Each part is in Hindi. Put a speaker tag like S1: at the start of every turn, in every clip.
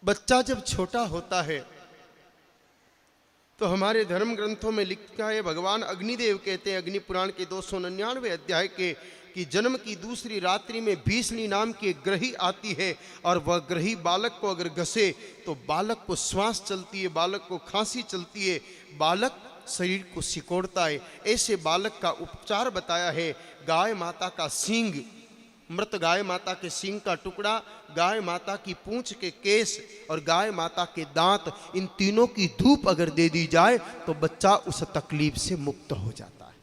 S1: बच्चा जब छोटा होता है तो हमारे धर्म ग्रंथों में लिखा है, भगवान अग्निदेव कहते हैं अग्नि पुराण के 299 अध्याय के, कि जन्म की दूसरी रात्रि में भीषणी नाम की एक ग्रही आती है और वह ग्रही बालक को अगर घसे तो बालक को श्वास चलती है, बालक को खांसी चलती है, बालक शरीर को सिकोड़ता है। ऐसे बालक का उपचार बताया है। गाय माता का सींग, मृत गाय माता के सींग का टुकड़ा, गाय माता की पूंछ के केस और गाय माता के दांत, इन तीनों की धूप अगर दे दी जाए तो बच्चा उस तकलीफ से मुक्त हो जाता है।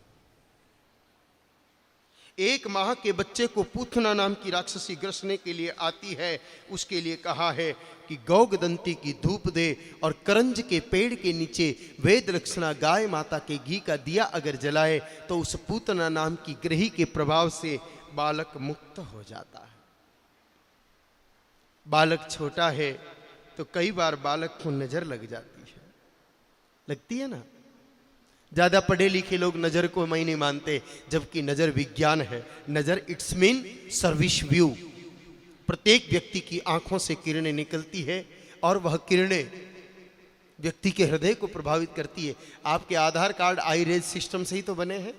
S1: 1 माह के बच्चे को पूतना नाम की राक्षसी ग्रसने के लिए आती है। उसके लिए कहा है कि गौगदंती की धूप दे और करंज के पेड़ के नीचे वेद लक्षणा गाय माता के घी का दिया अगर जलाए तो उस पूतना नाम की ग्रही के प्रभाव से बालक मुक्त हो जाता है। बालक छोटा है तो कई बार बालक को नजर लग जाती है, लगती है ना। ज्यादा पढ़े लिखे लोग नजर को मैं नहीं मानते, जबकि नजर विज्ञान है। नजर इट्स मीन सर्विस व्यू। प्रत्येक व्यक्ति की आंखों से किरणें निकलती है और वह किरणें व्यक्ति के हृदय को प्रभावित करती है। आपके आधार कार्ड आई रेज सिस्टम से ही तो बने हैं।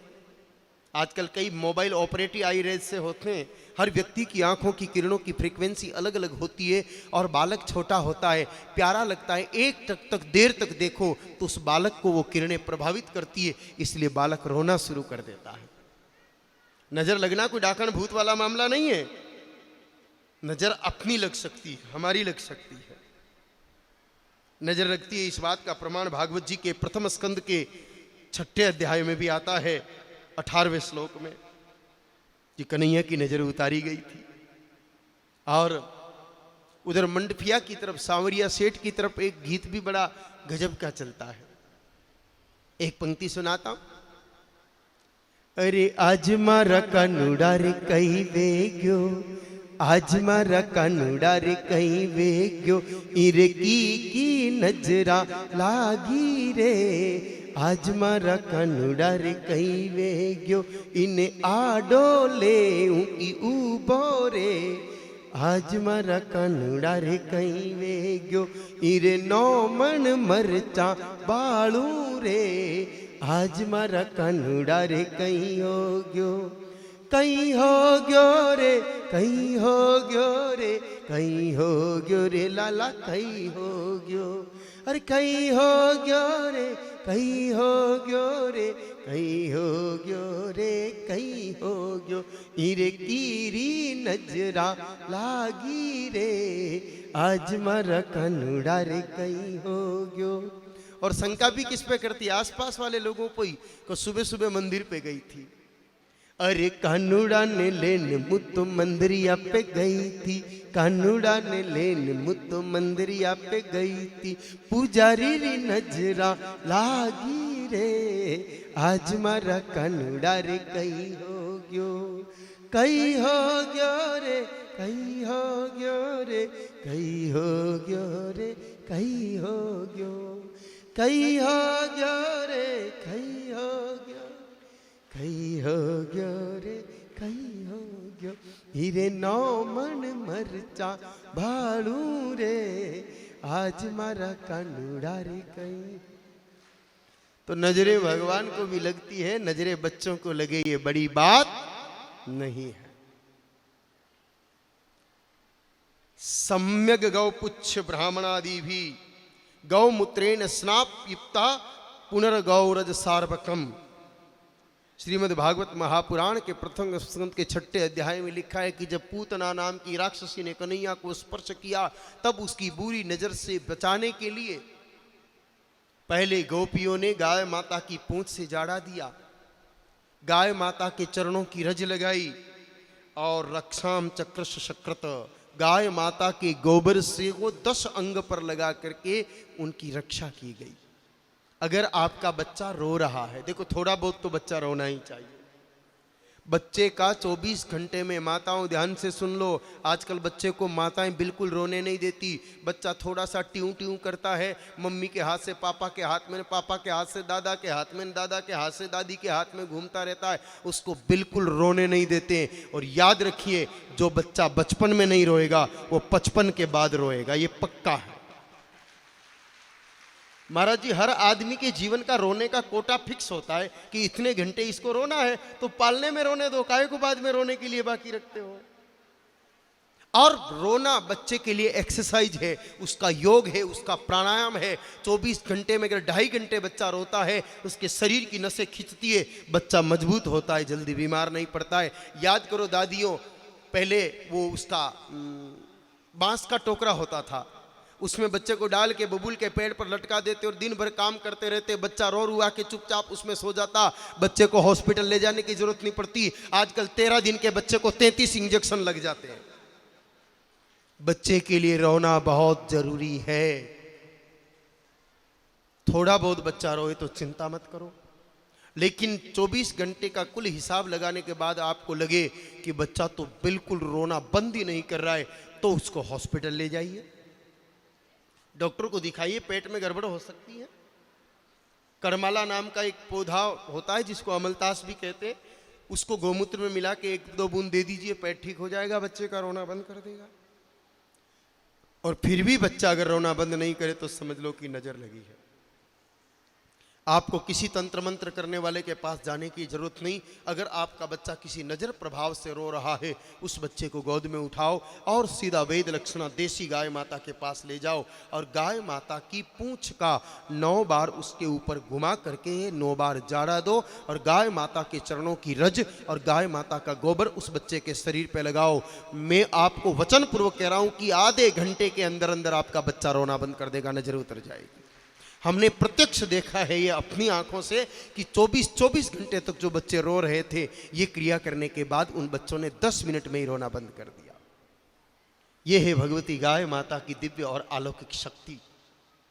S1: आजकल कई मोबाइल ऑपरेटिव आई रेज से होते हैं। हर व्यक्ति की आंखों की किरणों की फ्रीक्वेंसी अलग अलग होती है और बालक छोटा होता है, प्यारा लगता है। एक तक देर तक देखो तो उस बालक को वो किरणें प्रभावित करती है, इसलिए बालक रोना शुरू कर देता है। नजर लगना कोई डाकण भूत वाला मामला नहीं है। नजर अपनी लग सकती है, हमारी लग सकती है। नजर लगती है, इस बात का प्रमाण भागवत जी के प्रथम स्कंद के 6ठे अध्याय में भी आता है, 18वें श्लोक में, कि कन्हैया की नजर उतारी गई थी। और उधर मंडफिया की तरफ, सांवरिया सेठ की तरफ एक गीत भी बड़ा गजब का चलता है। एक पंक्ति सुनाता हूं। अरे आज मारा कानुड़ा रे कई वेग्यो, आज मारा कानुड़ा रे कई वेग्यो, इरे की नजरा लागी रे। आज मारा कानुड़ा रे कई वेग्यो, इने आडो ले की उबो रे। आज मारा कानुड़ा रे कई वेग्यो, इरे 9 मन मरचा बाळू रे। आज मारा कानुड़ा रे कई हो गयो, कई हो गयो रे, कई हो गयो रे, कई हो गयो रे लाला, कई हो गयो। अरे कई हो गयो रे, कई हो गयो रे, कई हो गयो रे, कई हो गयो, इरे कीरी नजरा लागी रे। आज मारा कानुड़ा रे कई हो गयो। और शंका भी किस पे करती, आसपास वाले लोगों को ही, को सुबह सुबह मंदिर पे गई थी। अरे कानुड़ा ने लेने मुत्तो मंदिरिया पे गई थी, कानुड़ा ने लेने मुत्तो मंदिरिया पे गई थी, पुजारी री नजरा लागी रे। आज मारा कानुड़ा रे कई हो गयो, कई हो गयो रे, कई हो गयो रे, कई हो गयो रे, कई हो गयो, कई हो गयो रे, कई हो गयो, कई हो गयो रे, कई हो गयो, हीरे 9 मन मरचा भाड़ू रे। आज मारा कानुड़ा रे कई। तो नजरें भगवान को भी लगती है, नजरें बच्चों को लगे ये बड़ी बात नहीं है। सम्यक गौ पुच्छ ब्राह्मणादि भी गौमूत्रेण स्नापयुक्ता पुनर्गौरज सार्वकम। श्रीमद् भागवत महापुराण के प्रथम स्कंद के 6ठे अध्याय में लिखा है कि जब पूतना नाम की राक्षसी ने कन्हैया को स्पर्श किया, तब उसकी बुरी नजर से बचाने के लिए पहले गोपियों ने गाय माता की पूंछ से जाड़ा दिया, गाय माता के चरणों की रज लगाई और रक्षाम चक्र शक्रत, गाय माता के गोबर से वो 10 अंग पर लगा करके उनकी रक्षा की गई। अगर आपका बच्चा रो रहा है, देखो थोड़ा बहुत तो बच्चा रोना ही चाहिए। बच्चे का 24 घंटे में, माताओं ध्यान से सुन लो, आजकल बच्चे को माताएं बिल्कुल रोने नहीं देती। बच्चा थोड़ा सा ट्यूं ट्यूं करता है, मम्मी के हाथ से पापा के हाथ में, पापा के हाथ से दादा के हाथ में, दादा के हाथ से दादी के हाथ में घूमता रहता है, उसको बिल्कुल रोने नहीं देते। और याद रखिए, जो बच्चा बचपन में नहीं रोएगा वो 55 के बाद रोएगा, ये पक्का है। महाराज जी, हर आदमी के जीवन का रोने का कोटा फिक्स होता है कि इतने घंटे इसको रोना है, तो पालने में रोने दो, काहे को बाद में रोने के लिए बाकी रखते हो। और रोना बच्चे के लिए एक्सरसाइज है, उसका योग है, उसका प्राणायाम है। 24 घंटे में अगर 2.5 घंटे बच्चा रोता है, उसके शरीर की नसें खिंचती है, बच्चा मजबूत होता है, जल्दी बीमार नहीं पड़ता है। याद करो दादियों, पहले वो उसका बांस का टोकरा होता था, उसमें बच्चे को डाल के बबूल के पेड़ पर लटका देते और दिन भर काम करते रहते। बच्चा रो रुआ के चुपचाप उसमें सो जाता, बच्चे को हॉस्पिटल ले जाने की जरूरत नहीं पड़ती। आजकल 13 दिन के बच्चे को 33 इंजेक्शन लग जाते हैं। बच्चे के लिए रोना बहुत जरूरी है। थोड़ा बहुत बच्चा रोए तो चिंता मत करो, लेकिन 24 घंटे का कुल हिसाब लगाने के बाद आपको लगे कि बच्चा तो बिल्कुल रोना बंद ही नहीं कर रहा है, तो उसको हॉस्पिटल ले जाइए, डॉक्टर को दिखाइए। पेट में गड़बड़ हो सकती है। करमाला नाम का एक पौधा होता है जिसको अमलतास भी कहते हैं, उसको गोमूत्र में मिला के 1-2 बूंद दे दीजिए, पेट ठीक हो जाएगा, बच्चे का रोना बंद कर देगा। और फिर भी बच्चा अगर रोना बंद नहीं करे तो समझ लो कि नजर लगी है। आपको किसी तंत्र मंत्र करने वाले के पास जाने की जरूरत नहीं। अगर आपका बच्चा किसी नजर प्रभाव से रो रहा है, उस बच्चे को गोद में उठाओ और सीधा वेद लक्षणा देसी गाय माता के पास ले जाओ और गाय माता की पूंछ का 9 बार उसके ऊपर घुमा करके 9 बार जाड़ा दो और गाय माता के चरणों की रज और गाय माता का गोबर उस बच्चे के शरीर पे लगाओ। मैं आपको वचन पूर्वक कह रहा हूं कि आधे घंटे के अंदर अंदर आपका बच्चा रोना बंद कर देगा, नजर उतर जाएगी। हमने प्रत्यक्ष देखा है ये अपनी आंखों से कि 24 घंटे तक जो बच्चे रो रहे थे, ये क्रिया करने के बाद उन बच्चों ने 10 मिनट में ही रोना बंद कर दिया। ये है भगवती गाय माता की दिव्य और अलौकिक शक्ति।